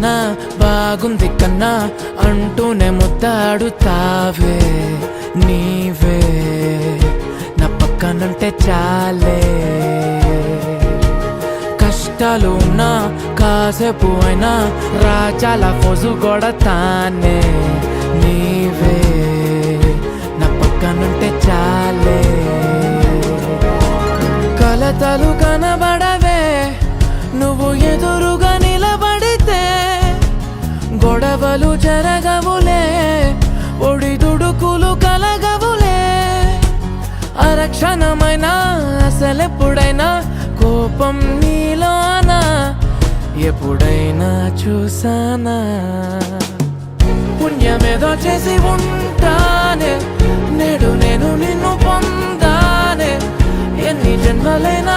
కన్నా బాగుంది కన్నా అంటూనే ముద్దాడుతావే నీవే నా పక్కనుంటే చాలే కష్టాలు ఉన్నా కాసేపు అయినా రాజాల ఫోజు కొడతానే నీవే నా పక్కనుంటే చాలే కలతలు కనబడవే నువ్వు ఎదురుగా నిలబడితే గొడవలు జరగవులే ఒడిదుడుకులు కలగవులే అరక్షణమైనా అసలెప్పుడైనా కోపం నీలోనా ఎప్పుడైనా చూసానా పుణ్యమేదో చేసి ఉంటానే నేడు నేను నిన్ను పొందానే ఎన్ని జన్మలైనా